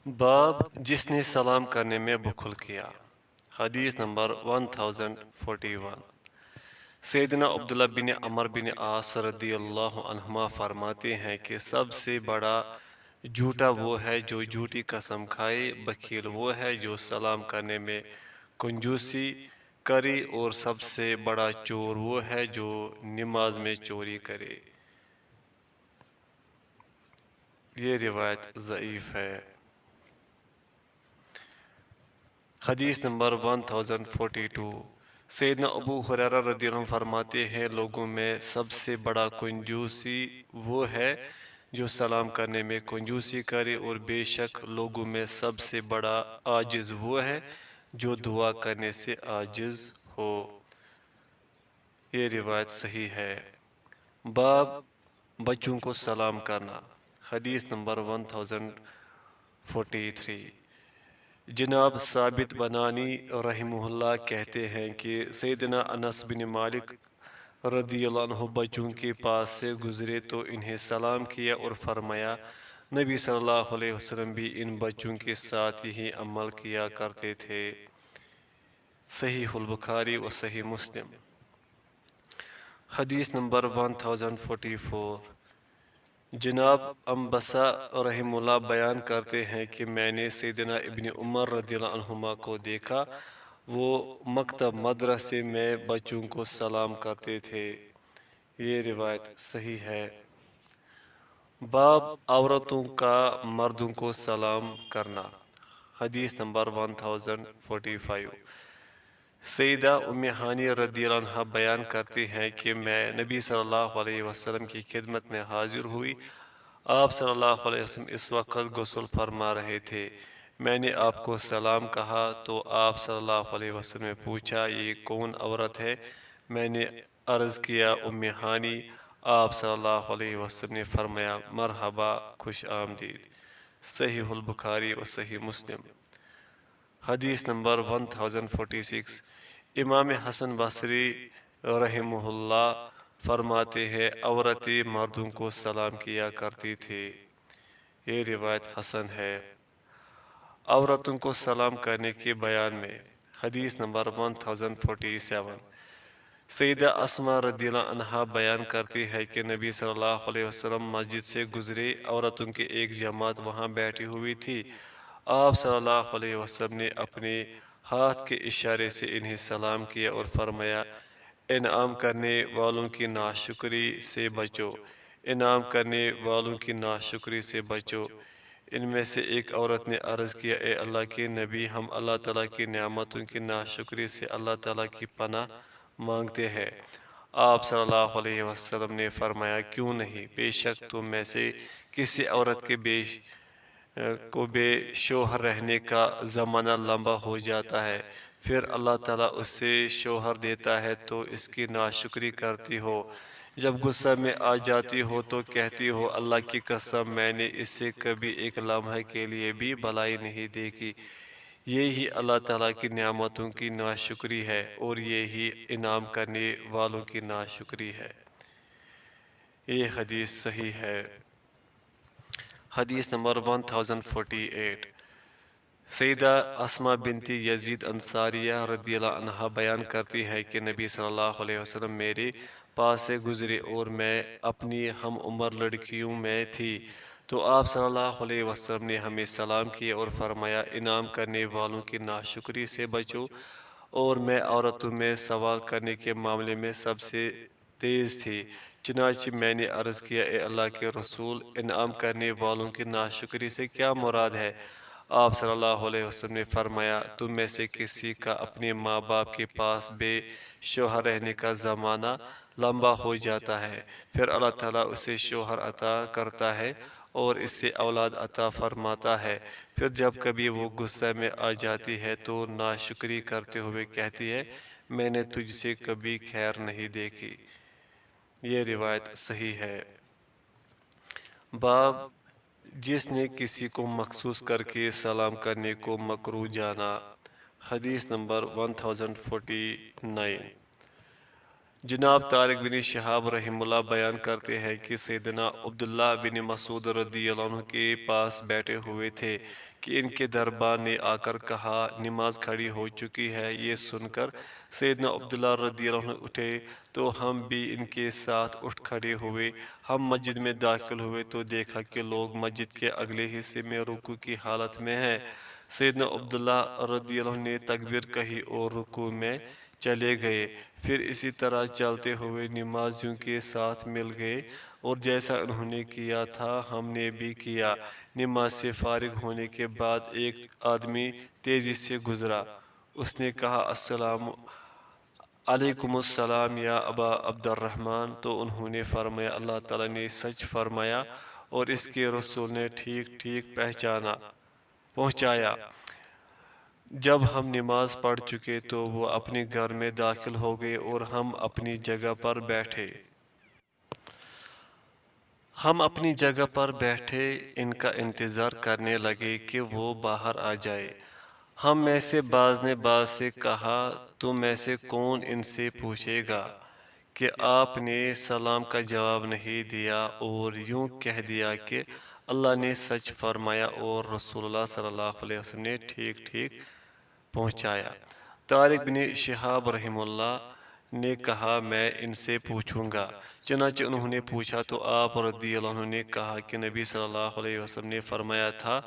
باب جس نے سلام کرنے میں بخل کیا۔ حدیث نمبر 1041۔ سیدنا عبداللہ بن عمر بن عاص رضی اللہ عنہما فرماتے ہیں کہ سب سے بڑا جھوٹا وہ ہے جو جھوٹی قسم کھائے، بخیل وہ ہے جو سلام کرنے میں کنجوسی کرے، اور سب سے بڑا چور وہ ہے جو نماز میں چوری کرے۔ یہ روایت ضعیف ہے۔ حدیث نمبر 1042۔ سیدنا ابو ہریرہ رضی اللہ عنہ فرماتے ہیں لوگوں میں سب سے بڑا کنجوسی وہ ہے جو سلام کرنے میں کنجوسی کرے، اور بے شک لوگوں میں سب سے بڑا عاجز وہ ہے جو دعا کرنے سے عاجز ہو۔ یہ روایت صحیح ہے۔ باب بچوں کو سلام کرنا۔ حدیث نمبر 1043۔ جناب ثابت بنانی رحمہ اللہ کہتے ہیں کہ سیدنا انس بن مالک رضی اللہ عنہ بچوں کے پاس سے گزرے تو انہیں سلام کیا اور فرمایا نبی صلی اللہ علیہ وسلم بھی ان بچوں کے ساتھ یہی عمل کیا کرتے تھے۔ صحیح البخاری و صحیح مسلم۔ حدیث نمبر 1044۔ جناب انبسا رحمہ اللہ بیان کرتے ہیں کہ میں نے سیدنا ابن عمر رضی اللہ عنہما کو دیکھا، وہ مکتب مدرسے میں بچوں کو سلام کرتے تھے۔ یہ روایت صحیح ہے۔ باب عورتوں کا مردوں کو سلام کرنا۔ حدیث نمبر 1045۔ سیدہ ام ہانی رضی اللہ عنہ بیان کرتی ہیں کہ میں نبی صلی اللہ علیہ وسلم کی خدمت میں حاضر ہوئی۔ آپ صلی اللہ علیہ وسلم اس وقت غسل فرما رہے تھے۔ میں نے آپ کو سلام کہا تو آپ صلی اللہ علیہ وسلم نے پوچھا یہ کون عورت ہے؟ میں نے عرض کیا ام ہانی۔ آپ صلی اللہ علیہ وسلم نے فرمایا مرحبا، خوش آمدید۔ صحیح البخاری و صحیح مسلم۔ حدیث نمبر 1046۔ امام حسن بصری رحمہ اللہ فرماتے ہیں عورتیں مردوں کو سلام کیا کرتی تھی۔ یہ روایت حسن ہے۔ عورتوں کو سلام کرنے کے بیان میں حدیث نمبر 1047۔ سیدہ اسماء رضی اللہ عنہا بیان کرتی ہے کہ نبی صلی اللہ علیہ وسلم مسجد سے گزرے، عورتوں کی ایک جماعت وہاں بیٹھی ہوئی تھی۔ آپ صلی اللہ علیہ وسلم نے اپنے ہاتھ کے اشارے سے انہیں سلام کیا اور فرمایا انعام کرنے والوں کی ناشکری سے بچو، انعام کرنے والوں کی ناشکری سے بچو۔ ان میں سے ایک عورت نے عرض کیا اے اللہ کے نبی، ہم اللہ تعالیٰ کی نعمتوں کی ناشکری سے اللہ تعالیٰ کی پناہ مانگتے ہیں۔ آپ صلی اللہ علیہ وسلم نے فرمایا کیوں نہیں، بے شک تم میں سے کسی عورت کے بے شوہر رہنے کا زمانہ لمبا ہو جاتا ہے، پھر اللہ تعالیٰ اس سے شوہر دیتا ہے تو اس کی ناشکری کرتی ہو، جب غصہ میں آ جاتی ہو تو کہتی ہو اللہ کی قسم میں نے اس سے کبھی ایک لمحے کے لیے بھی بھلائی نہیں دیکھی۔ یہی اللہ تعالیٰ کی نعمتوں کی ناشکری ہے اور یہی انعام کرنے والوں کی ناشکری ہے۔ یہ حدیث صحیح ہے۔ حدیث نمبر 1048۔ سیدہ اسماء بنت یزید انصاریہ رضی اللہ عنہا بیان کرتی ہے کہ نبی صلی اللہ علیہ وسلم میرے پاس سے گزرے اور میں اپنی ہم عمر لڑکیوں میں تھی، تو آپ صلی اللہ علیہ وسلم نے ہمیں سلام کیا اور فرمایا انعام کرنے والوں کی ناشکری سے بچو، اور میں عورتوں میں سوال کرنے کے معاملے میں سب سے تیز تھی۔ چنانچہ میں نے عرض کیا اے اللہ کے رسول، انعام کرنے والوں کی ناشکری سے کیا مراد ہے؟ آپ صلی اللہ علیہ وسلم نے فرمایا تم میں سے کسی کا اپنے ماں باپ کے پاس بے شوہر رہنے کا زمانہ لمبا ہو جاتا ہے، پھر اللہ تعالیٰ اسے شوہر عطا کرتا ہے اور اس سے اولاد عطا فرماتا ہے، پھر جب کبھی وہ غصہ میں آ جاتی ہے تو ناشکری کرتے ہوئے کہتی ہے میں نے تجھ سے کبھی خیر نہیں دیکھی۔ یہ روایت صحیح ہے۔ باب جس نے کسی کو مخصوص کر کے سلام کرنے کو مکروہ جانا۔ حدیث نمبر 1049۔ جناب طارق بن شہاب رحم اللہ بیان کرتے ہیں کہ سیدنا عبداللہ بن مسعود رضی اللہ عنہ کے پاس بیٹھے ہوئے تھے کہ ان کے دربار نے آ کر کہا نماز کھڑی ہو چکی ہے۔ یہ سن کر سیدنا عبداللہ رضی اللہ عنہ اٹھے تو ہم بھی ان کے ساتھ اٹھ کھڑے ہوئے۔ ہم مسجد میں داخل ہوئے تو دیکھا کہ لوگ مسجد کے اگلے حصے میں رکوع کی حالت میں ہیں۔ سیدنا عبداللہ رضی اللہ عنہ نے تکبیر کہی اور رکوع میں چلے گئے، پھر اسی طرح چلتے ہوئے نمازیوں کے ساتھ مل گئے اور جیسا انہوں نے کیا تھا ہم نے بھی کیا۔ نماز سے فارغ ہونے کے بعد ایک آدمی تیزی سے گزرا۔ اس نے کہا السلام علیکم السلام یا ابا عبد الرحمن، تو انہوں نے فرمایا اللہ تعالیٰ نے سچ فرمایا اور اس کے رسول نے ٹھیک ٹھیک پہنچایا۔ جب ہم نماز پڑھ چکے تو وہ اپنے گھر میں داخل ہو گئے اور ہم اپنی جگہ پر بیٹھے ان کا انتظار کرنے لگے کہ وہ باہر آ جائے۔ ہم میں سے بعض نے بعض سے کہا تم میں سے کون ان سے پوچھے گا کہ آپ نے سلام کا جواب نہیں دیا اور یوں کہہ دیا کہ اللہ نے سچ فرمایا اور رسول اللہ صلی اللہ علیہ وسلم نے ٹھیک ٹھیک پہنچایا۔ طارق بن شہاب رحم اللہ نے کہا میں ان سے پوچھوں گا۔ چنانچہ انہوں نے پوچھا تو آپ رضی اللہ عنہ نے کہا کہ نبی صلی اللہ علیہ وسلم نے فرمایا تھا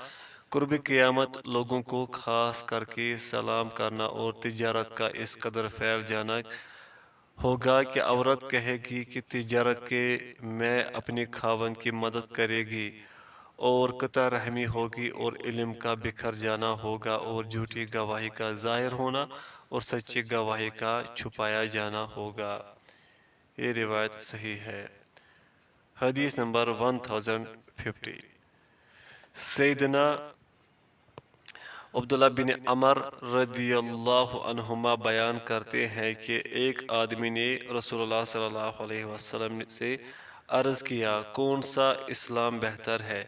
قرب قیامت لوگوں کو خاص کر کے سلام کرنا اور تجارت کا اس قدر پھیل جانا ہوگا کہ عورت کہے گی کہ تجارت کے میں اپنے خاوند کی مدد کرے گی، اور قطع رحمی ہوگی اور علم کا بکھر جانا ہوگا اور جھوٹی گواہی کا ظاہر ہونا اور سچی گواہی کا چھپایا جانا ہوگا۔ یہ روایت صحیح ہے۔ حدیث نمبر 1050۔ سیدنا عبداللہ بن عمر رضی اللہ عنہما بیان کرتے ہیں کہ ایک آدمی نے رسول اللہ صلی اللہ علیہ وسلم سے عرض کیا کون سا اسلام بہتر ہے؟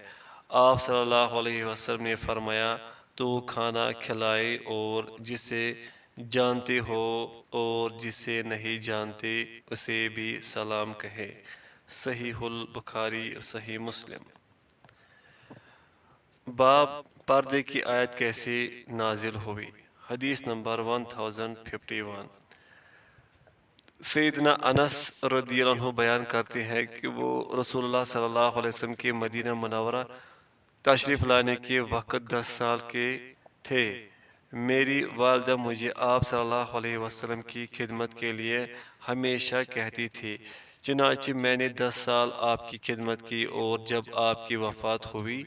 آپ صلی اللہ علیہ وسلم نے فرمایا تو کھانا کھلائے اور جسے جانتے ہو اور جسے نہیں جانتے اسے بھی سلام کہے۔ صحیح البخاری، صحیح مسلم۔ باب پردے کی آیت کیسے نازل ہوئی؟ حدیث نمبر 1051۔ سیدنا انس رضی اللہ عنہ بیان کرتے ہیں کہ وہ رسول اللہ صلی اللہ علیہ وسلم کے مدینہ منورہ تشریف لانے کے وقت 10 سال کے تھے۔ میری والدہ مجھے آپ صلی اللہ علیہ وسلم کی خدمت کے لیے ہمیشہ کہتی تھی، چنانچہ میں نے 10 سال آپ کی خدمت کی اور جب آپ کی وفات ہوئی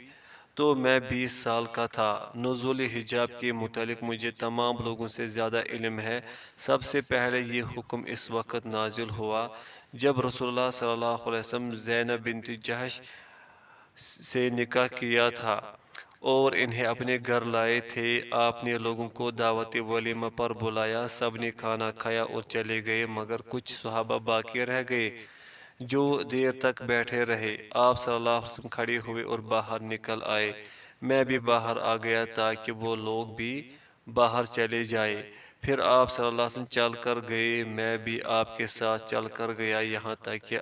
تو میں 20 سال کا تھا۔ نزول حجاب کے متعلق مجھے تمام لوگوں سے زیادہ علم ہے۔ سب سے پہلے یہ حکم اس وقت نازل ہوا جب رسول اللہ صلی اللہ علیہ وسلم زینب بنت جحش سے نکاح کیا تھا اور انہیں اپنے گھر لائے تھے۔ آپ نے لوگوں کو دعوت ولیمہ پر بلایا، سب نے کھانا کھایا اور چلے گئے مگر کچھ صحابہ باقی رہ گئے جو دیر تک بیٹھے رہے۔ آپ صلی اللہ علیہ وسلم کھڑے ہوئے اور باہر نکل آئے۔ میں بھی باہر آ گیا تاکہ وہ لوگ بھی باہر چلے جائے۔ پھر آپ صلی اللہ علیہ وسلم چل کر گئے، میں بھی آپ کے ساتھ چل کر گیا یہاں تک کہ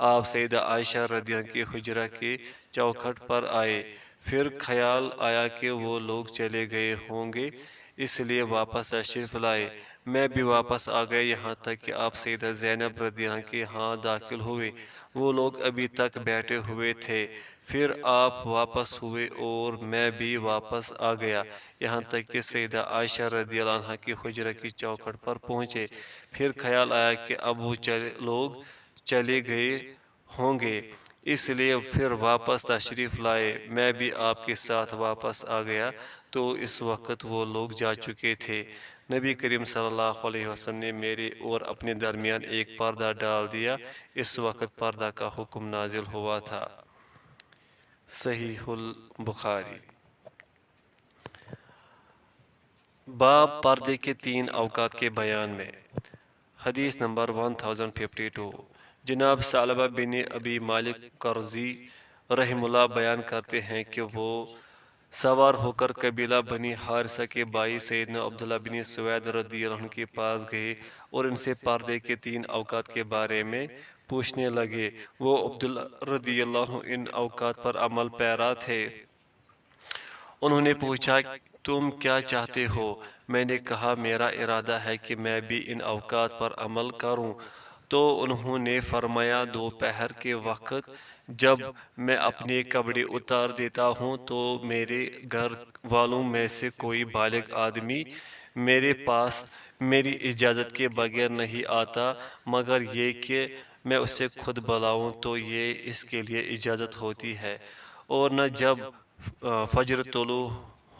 آپ سیدہ عائشہ رضی اللہ عنہا کے حجرہ کے چوکھٹ پر آئے۔ پھر خیال آیا کہ وہ لوگ چلے گئے ہوں گے اس لیے واپس تشریف لائے۔ میں بھی واپس آ گیا یہاں تک کہ آپ سیدہ زینب رضی اللہ عنہا کے ہاں داخل ہوئے۔ وہ لوگ ابھی تک بیٹھے ہوئے تھے۔ پھر آپ واپس ہوئے اور میں بھی واپس آ گیا یہاں تک کہ سیدہ عائشہ رضی اللہ عنہا کی حجرہ کی چوکھٹ پر پہنچے۔ پھر خیال آیا کہ اب وہ لوگ چلے گئے ہوں گے اس لیے پھر واپس تشریف لائے۔ میں بھی آپ کے ساتھ واپس آ گیا تو اس وقت وہ لوگ جا چکے تھے۔ نبی کریم صلی اللہ علیہ وسلم نے میرے اور اپنے درمیان ایک پردہ ڈال دیا، اس وقت پردہ کا حکم نازل ہوا تھا۔ صحیح البخاری۔ باب پردے کے 3 اوقات کے بیان میں۔ حدیث نمبر 1052۔ جناب ثعلبہ بن ابی مالک کرزی رحم اللہ بیان کرتے ہیں کہ وہ سوار ہو کر قبیلہ بنی حارثہ کے بھائی سیدنا عبداللہ بن سوید رضی اللہ عنہ کے پاس گئے اور ان سے پردے کے 3 اوقات کے بارے میں پوچھنے لگے۔ وہ عبداللہ رضی اللہ عنہ ان اوقات پر عمل پیرا تھے۔ انہوں نے پوچھا تم کیا چاہتے ہو؟ میں نے کہا میرا ارادہ ہے کہ میں بھی ان اوقات پر عمل کروں۔ تو انہوں نے فرمایا دوپہر کے وقت جب میں اپنے کپڑے اتار دیتا ہوں تو میرے گھر والوں میں سے کوئی بالغ آدمی میرے پاس میری اجازت کے بغیر نہیں آتا مگر یہ کہ میں اسے خود بلاؤں تو یہ اس کے لیے اجازت ہوتی ہے، اور نہ جب فجر طلوع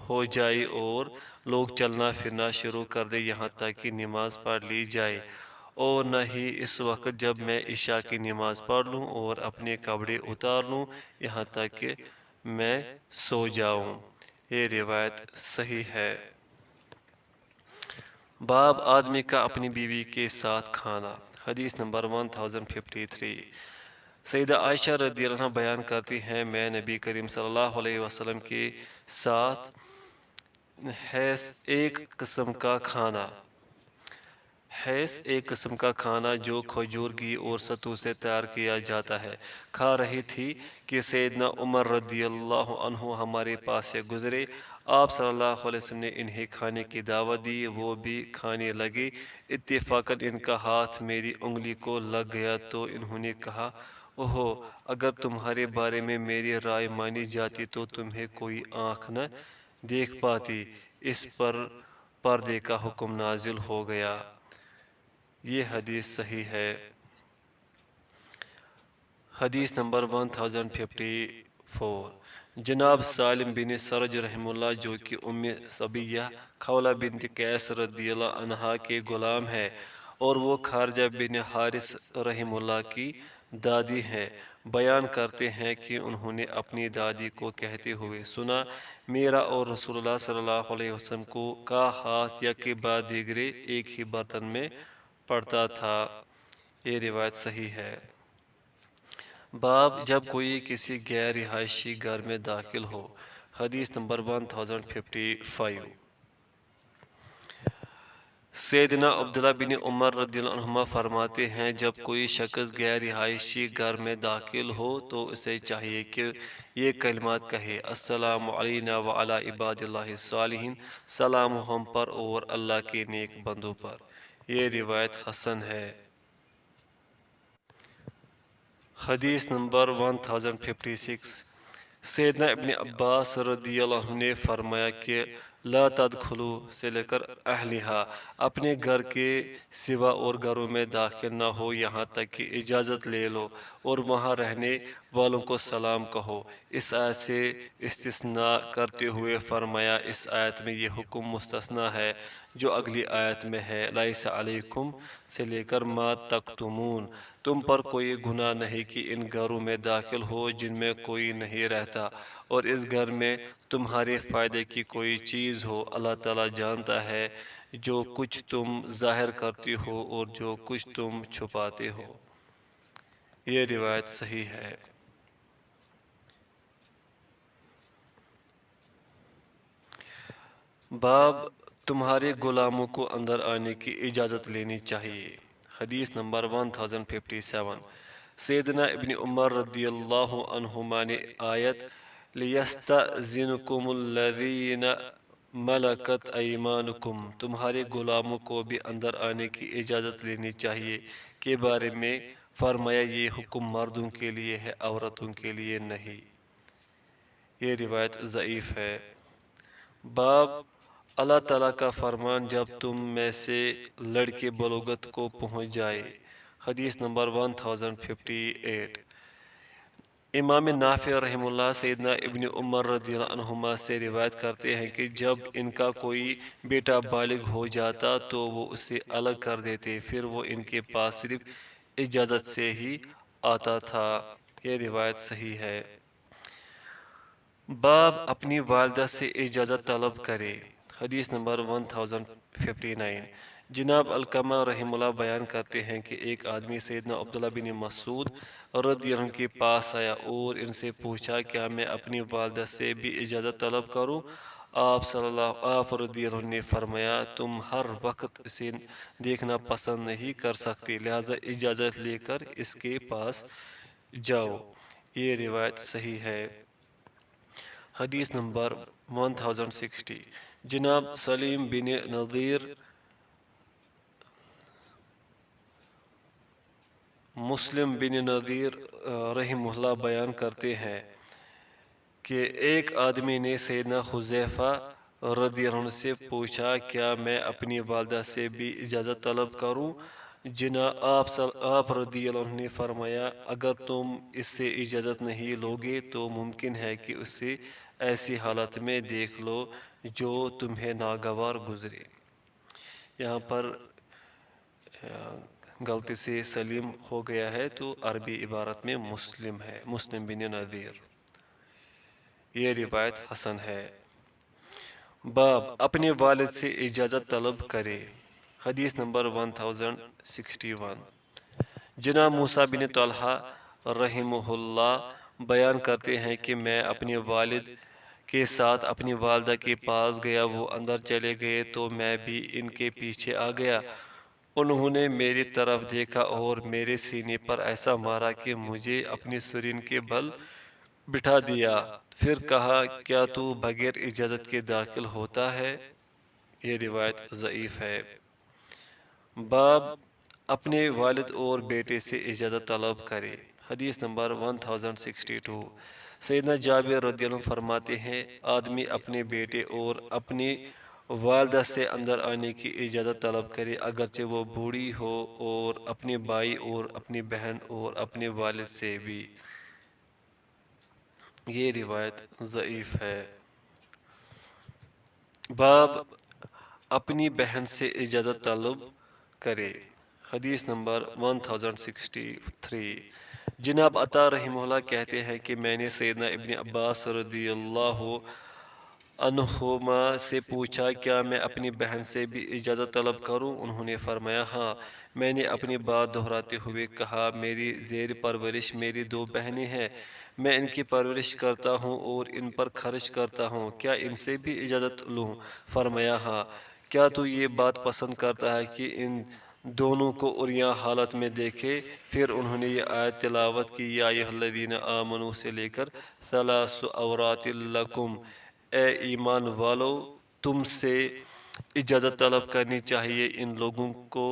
ہو جائے اور لوگ چلنا پھرنا شروع کر دیں یہاں تک کہ نماز پڑھ لی جائے، اور نہ ہی اس وقت جب میں عشاء کی نماز پڑھ لوں اور اپنے کپڑے اتار لوں یہاں تک کہ میں سو جاؤں۔ یہ روایت صحیح ہے۔ باب آدمی کا اپنی بیوی کے ساتھ کھانا۔ حدیث نمبر 1053۔ سیدہ عائشہ رضی اللہ عنہ بیان کرتی ہیں میں نبی کریم صلی اللہ علیہ وسلم کے ساتھ ایک قسم کا کھانا جو کھجور گھی اور ستو سے تیار کیا جاتا ہے کھا رہی تھی کہ سیدنا عمر رضی اللہ عنہ ہمارے پاس سے گزرے۔ آپ صلی اللہ علیہ وسلم نے انہیں کھانے کی دعوت دی، وہ بھی کھانے لگے۔ اتفاقاً ان کا ہاتھ میری انگلی کو لگ گیا تو انہوں نے کہا اوہو، اگر تمہارے بارے میں میری رائے مانی جاتی تو تمہیں کوئی آنکھ نہ دیکھ پاتی۔ اس پر پردے کا حکم نازل ہو گیا۔ یہ حدیث صحیح ہے۔ حدیث نمبر 1054۔ جناب سالم بن سرج رحمہ اللہ جو کہ ام صبیہ خولہ بنت قیس رضی اللہ عنہا کے غلام ہے اور وہ خارجہ بن حارث رحمہ اللہ کی دادی ہیں، بیان کرتے ہیں کہ انہوں نے اپنی دادی کو کہتے ہوئے سنا میرا اور رسول اللہ صلی اللہ علیہ وسلم کا ہاتھ یک کے بعد دیگرے ایک ہی برتن میں پڑتا تھا۔ یہ روایت صحیح ہے۔ باب جب کوئی کسی غیر رہائشی گھر میں داخل ہو۔ حدیث نمبر 1055۔ سیدنا عبداللہ بن عمر رضی اللہ عنہما فرماتے ہیں جب کوئی شخص غیر رہائشی گھر میں داخل ہو تو اسے چاہیے کہ یہ کلمات کہے السلام علینا وعلی عباد اللہ الصالحین، سلام ہم پر اور اللہ کے نیک بندوں پر۔ یہ روایت حسن ہے۔ حدیث نمبر 1056۔ سیدنا ابن عباس رضی اللہ عنہ نے فرمایا کہ لا تدخلوا سے لے کر اہلہا، اپنے گھر کے سوا اور گھروں میں داخل نہ ہو یہاں تک کہ اجازت لے لو اور وہاں رہنے والوں کو سلام کہو۔ اس آیت سے استثناء کرتے ہوئے فرمایا اس آیت میں یہ حکم مستثنیٰ ہے جو اگلی آیت میں ہے لیس علیکم سے لے کر ما تکتمون، تم پر کوئی گناہ نہیں کہ ان گھروں میں داخل ہو جن میں کوئی نہیں رہتا اور اس گھر میں تمہارے فائدے کی کوئی چیز ہو۔ اللہ تعالیٰ جانتا ہے جو کچھ تم ظاہر کرتی ہو اور جو کچھ تم چھپاتے ہو۔ یہ روایت صحیح ہے۔ باب تمہارے غلاموں کو اندر آنے کی اجازت لینی چاہیے۔ حدیث نمبر 1057۔ سیدنا ابن عمر رضی اللہ عنہما نے آیت لِيَسْتَأْذِنُكُمُ الَّذِينَ مَلَكَتْ أَيْمَانُكُمْ، تمہارے غلاموں کو بھی اندر آنے کی اجازت لینی چاہیے کے بارے میں فرمایا یہ حکم مردوں کے لیے ہے عورتوں کے لیے نہیں۔ یہ روایت ضعیف ہے۔ باب اللہ تعالیٰ کا فرمان جب تم میں سے لڑکے بلوغت کو پہنچ جائے۔ حدیث نمبر 1058۔ امام نافع رحمہ اللہ سیدنا ابن عمر رضی اللہ عنہما سے روایت کرتے ہیں کہ جب ان کا کوئی بیٹا بالغ ہو جاتا تو وہ اسے الگ کر دیتے، پھر وہ ان کے پاس صرف اجازت سے ہی آتا تھا۔ یہ روایت صحیح ہے۔ باب اپنی والدہ سے اجازت طلب کرے۔ حدیث نمبر 1059۔ جناب علقمہ رحمہ اللہ بیان کرتے ہیں کہ ایک آدمی سیدنا عبداللہ بن مسعود رضی اللہ عنہ کے پاس آیا اور ان سے پوچھا کیا میں اپنی والدہ سے بھی اجازت طلب کروں؟ آپ رضی اللہ عنہ نے فرمایا تم ہر وقت اسے دیکھنا پسند نہیں کر سکتے، لہذا اجازت لے کر اس کے پاس جاؤ۔ یہ روایت صحیح ہے۔ حدیث نمبر 1060 جناب سلیم بن نذیر مسلم بن نذیر رحمہ اللہ بیان کرتے ہیں کہ ایک آدمی نے سیدنا حذیفہ رضی اللہ عنہ سے پوچھا کیا میں اپنی والدہ سے بھی اجازت طلب کروں؟ آپ رضی اللہ عنہ نے فرمایا اگر تم اس سے اجازت نہیں لوگے تو ممکن ہے کہ اسے ایسی حالت میں دیکھ لو جو تمہیں ناگوار گزرے۔ یہاں پر غلطی سے سلیم ہو گیا ہے تو عربی عبارت میں مسلم ہے، مسلم بن نذیر۔ یہ روایت حسن ہے۔ باب اپنے والد سے اجازت طلب کرے۔ حدیث نمبر 1061 جناب موسیٰ بن طلحہ رحمہ اللہ بیان کرتے ہیں کہ میں اپنے والد کے ساتھ اپنی والدہ کے پاس گیا، وہ اندر چلے گئے تو میں بھی ان کے پیچھے آ گیا۔ انہوں نے میری طرف دیکھا اور میرے سینے پر ایسا مارا کہ مجھے اپنی سرین کے بل بٹھا دیا، پھر کہا کیا تو بغیر اجازت کے داخل ہوتا ہے؟ یہ روایت ضعیف ہے۔ باب اپنے والد اور بیٹے سے اجازت طلب کرے۔ حدیث نمبر 1062 سیدنا جابر رضی اللہ عنہ فرماتے ہیں آدمی اپنے بیٹے اور اپنی والدہ سے اندر آنے کی اجازت طلب کرے اگرچہ وہ بوڑھی ہو، اور اپنے بھائی اور اپنی بہن اور اپنے والد سے بھی۔ یہ روایت ضعیف ہے۔ باب اپنی بہن سے اجازت طلب کرے۔ حدیث نمبر 1063 جناب عطا رحمہ اللہ کہتے ہیں کہ میں نے سیدنا ابن عباس رضی اللہ عنہما سے پوچھا کیا میں اپنی بہن سے بھی اجازت طلب کروں؟ انہوں نے فرمایا ہاں۔ میں نے اپنی بات دہراتے ہوئے کہا میری زیر پرورش میری دو بہنیں ہیں، میں ان کی پرورش کرتا ہوں اور ان پر خرچ کرتا ہوں، کیا ان سے بھی اجازت لوں؟ فرمایا ہاں۔ کیا تو یہ بات پسند کرتا ہے کہ ان دونوں کو عریاں حالت میں دیکھے؟ پھر انہوں نے یہ آیت تلاوت کی یا ایھا الذین آمنوا سے لے کر ثلاث عورات لکم، اے ایمان والو تم سے اجازت طلب کرنی چاہیے ان لوگوں کو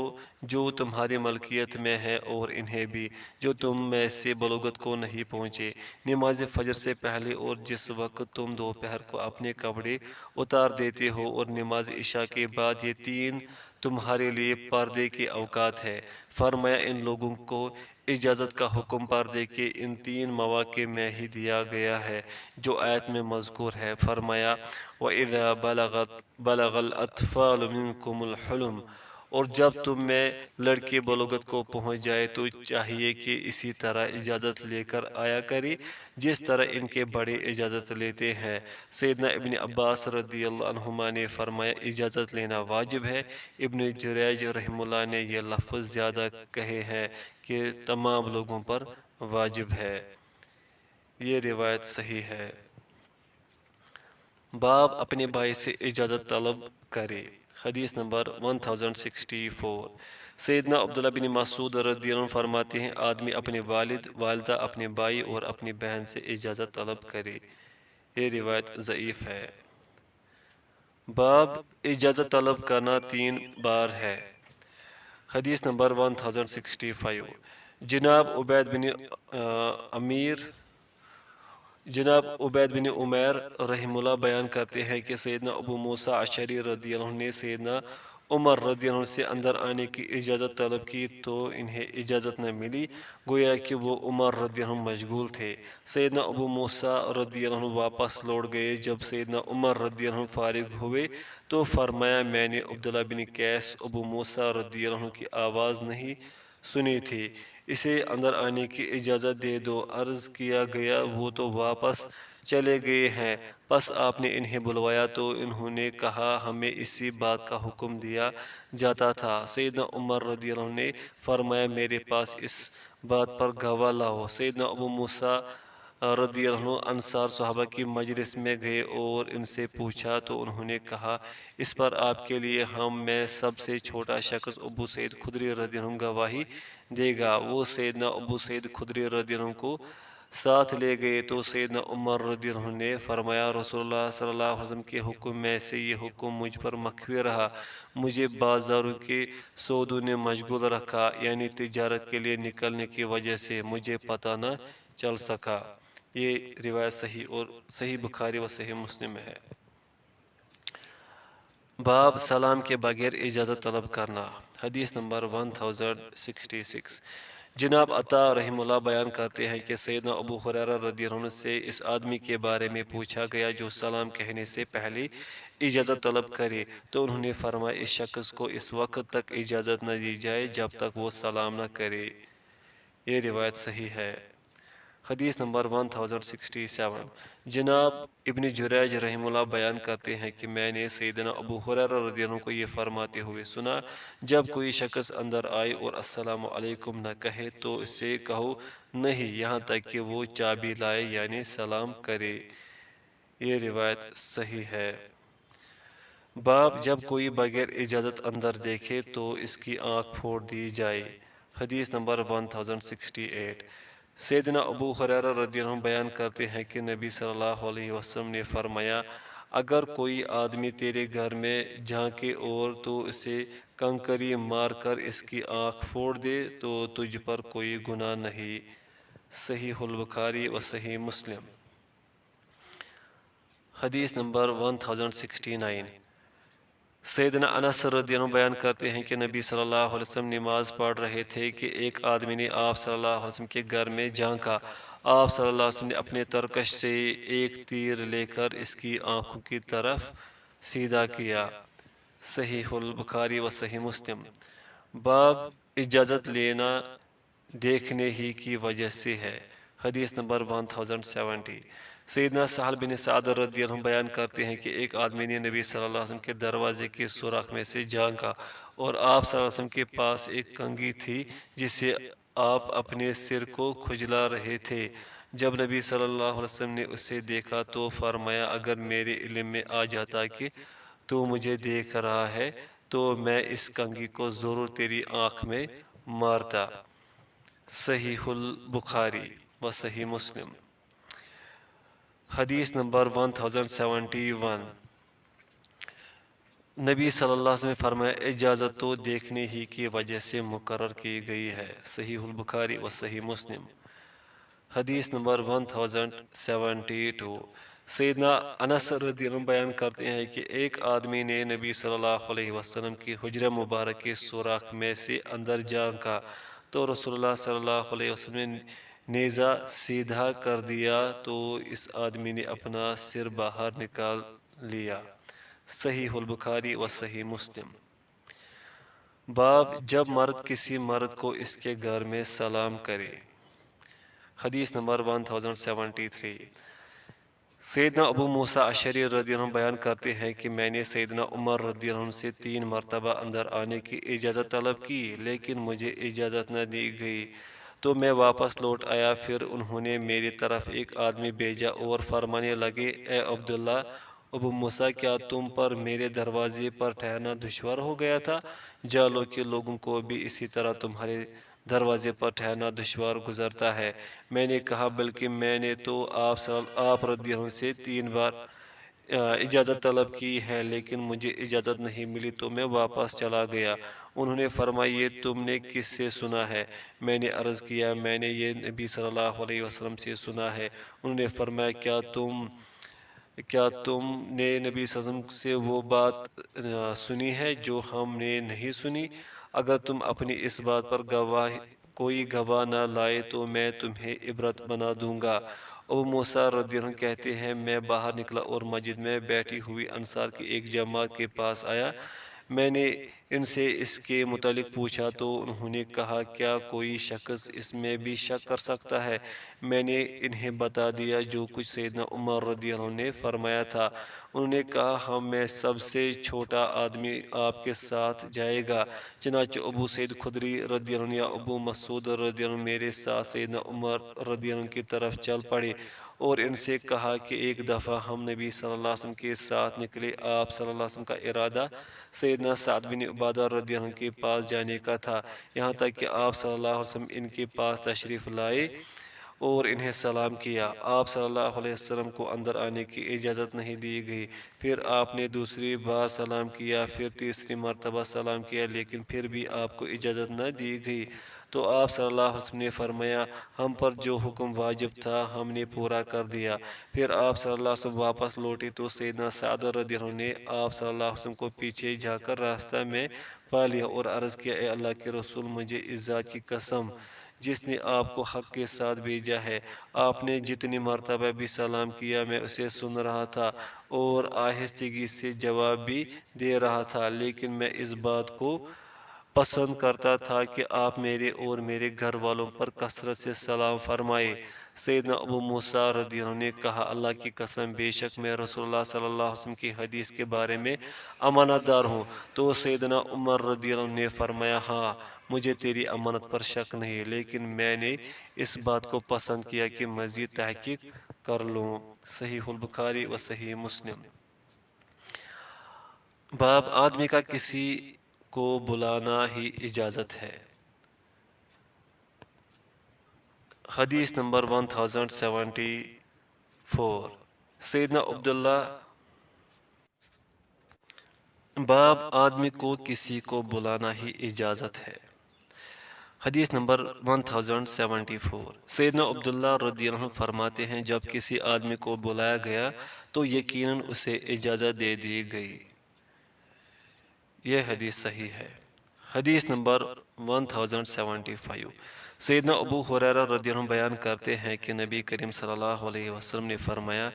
جو تمہاری ملکیت میں ہیں اور انہیں بھی جو تم میں سے بلوغت کو نہیں پہنچے، نماز فجر سے پہلے اور جس وقت تم دوپہر کو اپنے کپڑے اتار دیتے ہو، اور نماز عشاء کے بعد، یہ تین تمہارے لیے پردے کے اوقات ہے۔ فرمایا ان لوگوں کو اجازت کا حکم پردے کے ان تین مواقع میں ہی دیا گیا ہے جو آیت میں مذکور ہے۔ فرمایا وَإِذَا بَلَغَ الْأَطْفَالُ مِنْكُمُ الْحُلُمَ، اور جب تم میں لڑکے بلوغت کو پہنچ جائے تو چاہیے کہ اسی طرح اجازت لے کر آیا کرے جس طرح ان کے بڑے اجازت لیتے ہیں۔ سیدنا ابن عباس رضی اللہ عنہما نے فرمایا اجازت لینا واجب ہے۔ ابن جریج رحمہ اللہ نے یہ لفظ زیادہ کہے ہیں کہ تمام لوگوں پر واجب ہے۔ یہ روایت صحیح ہے۔ باب اپنے بھائی سے اجازت طلب کرے۔ حدیث نمبر 1064 سیدنا عبداللہ بن مسعود رضی اللہ عنہ فرماتے ہیں آدمی اپنے والد، والدہ، اپنے بھائی اور اپنی بہن سے اجازت طلب کرے۔ یہ روایت ضعیف ہے۔ باب اجازت طلب کرنا 3 بار ہے۔ حدیث نمبر 1065 جناب عبید بن عمیر رحمہ اللہ بیان کرتے ہیں کہ سیدنا ابو موسیٰ اشعری رضی اللہ عنہ نے سیدنا عمر رضی اللہ عنہ سے اندر آنے کی اجازت طلب کی تو انہیں اجازت نہ ملی، گویا کہ وہ عمر رضی اللہ عنہ مشغول تھے۔ سیدنا ابو موسیٰ رضی اللہ عنہ واپس لوٹ گئے۔ جب سیدنا عمر رضی اللہ عنہ فارغ ہوئے تو فرمایا میں نے عبداللہ بن قیس ابو موسیٰ رضی اللہ عنہ کی آواز نہیں سنی تھی، اسے اندر آنے کی اجازت دے دو۔ عرض کیا گیا وہ تو واپس چلے گئے ہیں۔ پس آپ نے انہیں بلوایا تو انہوں نے کہا ہمیں اسی بات کا حکم دیا جاتا تھا۔ سیدنا عمر رضی اللہ عنہ نے فرمایا میرے پاس اس بات پر گواہ لاؤ۔ سیدنا ابو موسیٰ رضی اللہ عنہ انصار صحابہ کی مجلس میں گئے اور ان سے پوچھا تو انہوں نے کہا اس پر آپ کے لیے ہم میں سب سے چھوٹا شخص ابو سعید خدری رضی اللہ عنہ گواہی دے گا۔ وہ سیدنا ابو سعید خدری رضی اللہ عنہ کو ساتھ لے گئے تو سیدنا عمر رضی اللہ عنہ نے فرمایا رسول اللہ صلی اللہ علیہ وسلم کے حکم میں سے یہ حکم مجھ پر مخفی رہا، مجھے بازاروں کے سودوں نے مشغول رکھا، یعنی تجارت کے لیے نکلنے کی وجہ سے مجھے پتہ نہ چل سکا۔ یہ روایت صحیح بخاری و صحیح مسلم میں ہے۔ باب سلام کے بغیر اجازت طلب کرنا۔ حدیث نمبر 1066۔ جناب عطا رحمہ اللہ بیان کرتے ہیں کہ سیدنا ابو ہریرہ رضی اللہ عنہ سے اس آدمی کے بارے میں پوچھا گیا جو سلام کہنے سے پہلے اجازت طلب کرے، تو انہوں نے فرمایا اس شخص کو اس وقت تک اجازت نہ دی جائے جب تک وہ سلام نہ کرے۔ یہ روایت صحیح ہے۔ حدیث نمبر 1067۔ جناب ابن جریج رحمہ اللہ بیان کرتے ہیں کہ میں نے سیدنا ابو ہریرہ رضی اللہ عنہ کو یہ فرماتے ہوئے سنا جب کوئی شخص اندر آئے اور السلام علیکم نہ کہے تو اسے کہو نہیں یہاں تک کہ وہ چابی لائے یعنی سلام کرے۔ یہ روایت صحیح ہے۔ باب جب کوئی بغیر اجازت اندر دیکھے تو اس کی آنکھ پھوڑ دی جائے۔ حدیث نمبر 1068۔ سیدنا ابو ہریرہ رضی اللہ عنہ بیان کرتے ہیں کہ نبی صلی اللہ علیہ وسلم نے فرمایا اگر کوئی آدمی تیرے گھر میں جھانکے اور تو اسے کنکری مار کر اس کی آنکھ پھوڑ دے تو تجھ پر کوئی گناہ نہیں۔ صحیح البخاری و صحیح مسلم۔ حدیث نمبر 1069۔ سیدنا انس رضی اللہ عنہ بیان کرتے ہیں کہ نبی صلی اللہ علیہ وسلم نماز پڑھ رہے تھے کہ ایک آدمی نے آپ صلی اللہ علیہ وسلم کے گھر میں جھانکا۔ آپ صلی اللہ علیہ وسلم نے اپنے ترکش سے ایک تیر لے کر اس کی آنکھوں کی طرف سیدھا کیا۔ صحیح البخاری و صحیح مسلم۔ باب اجازت لینا دیکھنے ہی کی وجہ سے ہے۔ حدیث نمبر 1070۔ سیدنا سہل بن سعد رضی اللہ عنہ بیان کرتے ہیں کہ ایک آدمی نے نبی صلی اللہ علیہ وسلم کے دروازے کے سوراخ میں سے جھانکا اور آپ صلی اللہ علیہ وسلم کے پاس ایک کنگھی تھی جس سے آپ اپنے سر کو کھجلا رہے تھے۔ جب نبی صلی اللہ علیہ وسلم نے اسے دیکھا تو فرمایا اگر میرے علم میں آ جاتا کہ تو مجھے دیکھ رہا ہے تو میں اس کنگھی کو ضرور تیری آنکھ میں مارتا۔ صحیح البخاری و صحیح مسلم۔ حدیث نمبر 1071۔ نبی صلی اللہ علیہ وسلم نے فرمایا اجازت تو دیکھنے ہی کی وجہ سے مقرر کی گئی ہے۔ صحیح البخاری و صحیح مسلم۔ حدیث نمبر 1072۔ سیدنا انس رضی اللہ عنہ بیان کرتے ہیں کہ ایک آدمی نے نبی صلی اللہ علیہ وسلم کی حجرہ مبارک کے سوراخ میں سے اندر جھانکا تو رسول اللہ صلی اللہ علیہ وسلم نے نیزہ سیدھا کر دیا تو اس آدمی نے اپنا سر باہر نکال لیا۔ صحیح البخاری و صحیح مسلم۔ باب جب مرد کسی مرد کو اس کے گھر میں سلام کرے۔ حدیث نمبر 1073۔ سیدنا ابو موسیٰ اشعری رضی اللہ عنہ بیان کرتے ہیں کہ میں نے سیدنا عمر رضی اللہ عنہ سے 3 مرتبہ اندر آنے کی اجازت طلب کی لیکن مجھے اجازت نہ دی گئی تو میں واپس لوٹ آیا۔ پھر انہوں نے میری طرف ایک آدمی بھیجا اور فرمانے لگے اے عبداللہ ابو موسیٰ کیا تم پر میرے دروازے پر ٹھہرنا دشوار ہو گیا تھا؟ جانو کہ لوگوں کو بھی اسی طرح تمہارے دروازے پر ٹھہرنا دشوار گزرتا ہے۔ میں نے کہا بلکہ میں نے تو آپ رضی اللہ عنہ سے 3 بار اجازت طلب کی ہے لیکن مجھے اجازت نہیں ملی تو میں واپس چلا گیا۔ انہوں نے فرمایا یہ تم نے کس سے سنا ہے؟ میں نے عرض کیا میں نے یہ نبی صلی اللہ علیہ وسلم سے سنا ہے۔ انہوں نے فرمایا کیا تم نے نبی صلی اللہ علیہ وسلم سے وہ بات سنی ہے جو ہم نے نہیں سنی؟ اگر تم اپنی اس بات پر کوئی گواہ نہ لائے تو میں تمہیں عبرت بنا دوں گا۔ ابو موسیٰ رضی اللہ عنہ کہتے ہیں میں باہر نکلا اور مسجد میں بیٹھی ہوئی انصار کی ایک جماعت کے پاس آیا۔ میں نے ان سے اس کے متعلق پوچھا تو انہوں نے کہا کیا کوئی شخص اس میں بھی شک کر سکتا ہے؟ میں نے انہیں بتا دیا جو کچھ سیدنا عمر رضی اللہ عنہ نے فرمایا تھا۔ انہوں نے کہا ہم میں سب سے چھوٹا آدمی آپ کے ساتھ جائے گا۔ چنانچہ ابو سعید خدری رضی اللہ عنہ یا ابو مسعود رضی اللہ عنہ میرے ساتھ سیدنا عمر رضی اللہ عنہ کی طرف چل پڑے اور ان سے کہا کہ ایک دفعہ ہم نبی صلی اللہ علیہ وسلم کے ساتھ نکلے، آپ صلی اللہ علیہ وسلم کا ارادہ سیدنا سعد بن عبادہ رضی اللہ عنہ کے پاس جانے کا تھا، یہاں تک کہ آپ صلی اللہ علیہ وسلم ان کے پاس تشریف لائے اور انہیں سلام کیا۔ آپ صلی اللہ علیہ وسلم کو اندر آنے کی اجازت نہیں دی گئی۔ پھر آپ نے دوسری بار سلام کیا، پھر تیسری مرتبہ سلام کیا، لیکن پھر بھی آپ کو اجازت نہ دی گئی۔ تو آپ صلی اللہ علیہ وسلم نے فرمایا ہم پر جو حکم واجب تھا ہم نے پورا کر دیا۔ پھر آپ صلی اللہ علیہ وسلم واپس لوٹے تو سیدنا سعد رضی اللہ عنہ نے آپ صلی اللہ علیہ وسلم کو پیچھے جا کر راستہ میں پا لیا اور عرض کیا اے اللہ کے رسول، مجھے اس ذات کی قسم جس نے آپ کو حق کے ساتھ بھیجا ہے، آپ نے جتنی مرتبہ بھی سلام کیا میں اسے سن رہا تھا اور آہستگی سے جواب بھی دے رہا تھا، لیکن میں اس بات کو پسند کرتا تھا کہ آپ میرے اور میرے گھر والوں پر کثرت سے سلام فرمائے۔ سیدنا ابو موسیٰ رضی اللہ عنہ نے کہا اللہ کی قسم بے شک میں رسول اللہ صلی اللہ علیہ وسلم کی حدیث کے بارے میں امانت دار ہوں۔ تو سیدنا عمر رضی اللہ عنہ نے فرمایا ہاں مجھے تیری امانت پر شک نہیں، لیکن میں نے اس بات کو پسند کیا کہ مزید تحقیق کر لوں۔ صحیح البخاری و صحیح مسلم۔ باب آدمی کا کسی کو بلانا ہی اجازت ہے۔ حدیث نمبر 1074 سیدنا عبداللہ باب آدمی کو کسی کو بلانا ہی اجازت ہے۔ حدیث نمبر 1074 سیدنا عبداللہ رضی اللہ عنہ فرماتے ہیں جب کسی آدمی کو بلایا گیا تو یقیناً اسے اجازت دے دی گئی۔ یہ حدیث صحیح ہے۔ حدیث نمبر 1075 سیدنا ابو ہریرہ رضی اللہ عنہ بیان کرتے ہیں کہ نبی کریم صلی اللہ علیہ وسلم نے فرمایا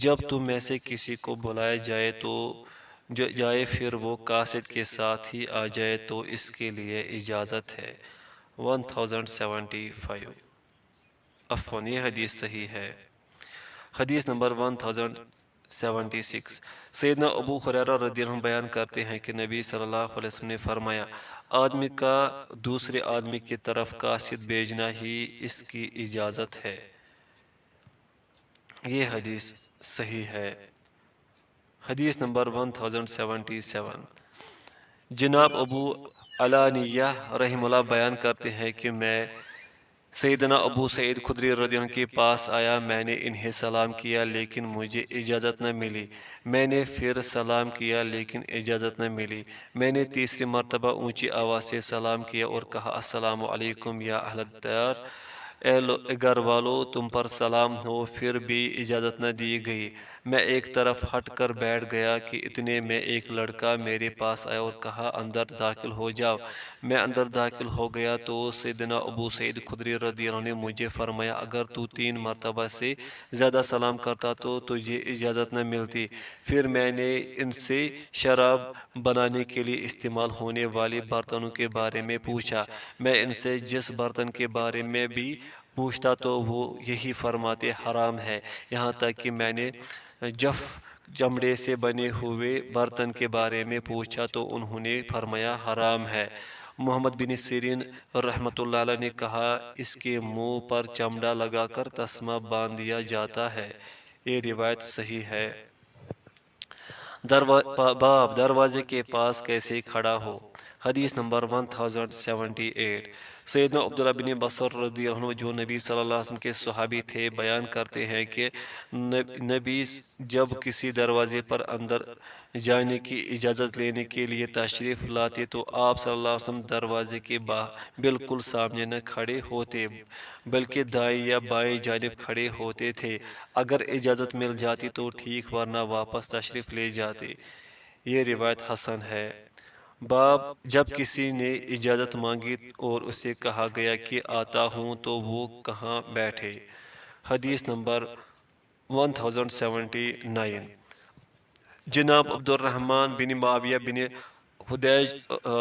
جب تم میں سے کسی کو بلایا جائے تو جائے پھر وہ قاصد کے ساتھ ہی آ جائے تو اس کے لیے اجازت ہے۔ 1075 عفواً یہ حدیث صحیح ہے۔ حدیث نمبر 1076 سیدنا ابو ہریرہ رضی اللہ عنہ بیان کرتے ہیں کہ نبی صلی اللہ علیہ وسلم نے فرمایا آدمی کا دوسرے آدمی کی طرف قاصد بھیجنا ہی اس کی اجازت ہے۔ یہ حدیث صحیح ہے۔ حدیث نمبر 1077 جناب ابو علانیہ رحمہ اللہ بیان کرتے ہیں کہ میں سیدنا ابو سعید خدری رضی اللہ عنہ کے پاس آیا، میں نے انہیں سلام کیا لیکن مجھے اجازت نہ ملی۔ میں نے پھر سلام کیا لیکن اجازت نہ ملی۔ میں نے تیسری مرتبہ اونچی آواز سے سلام کیا اور کہا السلام علیکم یا اہل الدار، اے گھر والو تم پر سلام ہو، پھر بھی اجازت نہ دی گئی۔ میں ایک طرف ہٹ کر بیٹھ گیا کہ اتنے میں ایک لڑکا میرے پاس آیا اور کہا اندر داخل ہو جاؤ۔ میں اندر داخل ہو گیا تو سیدنا ابو سعید خدری رضی اللہ عنہ نے مجھے فرمایا اگر تو 3 مرتبہ سے زیادہ سلام کرتا تو تجھے اجازت نہ ملتی۔ پھر میں نے ان سے شراب بنانے کے لیے استعمال ہونے والے برتنوں کے بارے میں پوچھا۔ میں ان سے جس برتن کے بارے میں بھی پوچھتا تو وہ یہی فرماتے حرام ہے، یہاں تک کہ میں نے جف چمڑے سے بنے ہوئے برتن کے بارے میں پوچھا تو انہوں نے فرمایا حرام ہے۔ محمد بن سیرین رحمۃ اللہ علیہ نے کہا اس کے منہ پر چمڑا لگا کر تسمہ باندھ دیا جاتا ہے۔ یہ روایت صحیح ہے۔ باب دروازے کے پاس کیسے کھڑا ہو۔ حدیث نمبر 1078 سیدنا عبداللہ بن بصر رضی اللہ عنہ جو نبی صلی اللہ علیہ وسلم کے صحابی تھے بیان کرتے ہیں کہ نبی جب کسی دروازے پر اندر جانے کی اجازت لینے کے لیے تشریف لاتے تو آپ صلی اللہ علیہ وسلم دروازے کے بالکل سامنے نہ کھڑے ہوتے بلکہ دائیں یا بائیں جانب کھڑے ہوتے تھے۔ اگر اجازت مل جاتی تو ٹھیک ورنہ واپس تشریف لے جاتے۔ یہ روایت حسن ہے۔ باب جب کسی نے اجازت مانگی اور اسے کہا گیا کہ آتا ہوں تو وہ کہاں بیٹھے۔ حدیث نمبر 1079 جناب عبد الرحمن بن معاویہ بن حدیج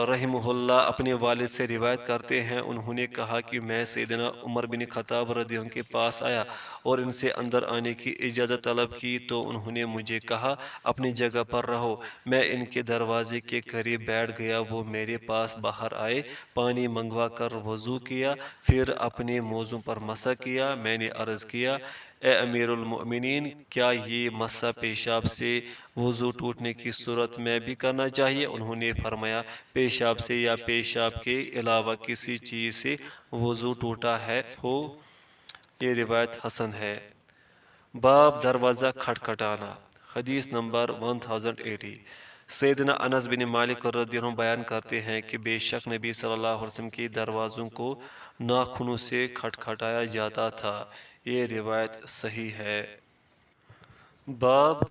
رحمہ اللہ اپنے والد سے روایت کرتے ہیں، انہوں نے کہا کہ میں سیدنا عمر بن خطاب رضی اللہ عنہ کے پاس آیا اور ان سے اندر آنے کی اجازت طلب کی تو انہوں نے مجھے کہا اپنی جگہ پر رہو۔ میں ان کے دروازے کے قریب بیٹھ گیا، وہ میرے پاس باہر آئے، پانی منگوا کر وضو کیا، پھر اپنے موزوں پر مسح کیا۔ میں نے عرض کیا، اے امیر المؤمنین، کیا یہ مسح پیشاب سے وضو ٹوٹنے کی صورت میں بھی کرنا چاہیے؟ انہوں نے فرمایا، پیشاب سے یا پیشاب کے علاوہ کسی چیز سے وضو ٹوٹا ہے ہو۔ یہ روایت حسن ہے۔ باب دروازہ کھٹکھٹانا۔ حدیث نمبر 1080۔ سیدنا انس بن مالک رضی اللہ عنہ بیان کرتے ہیں کہ بے شک نبی صلی اللہ علیہ وسلم کے دروازوں کو ناخنوں سے کھٹکھٹایا جاتا تھا۔ یہ روایت صحیح ہے۔ باب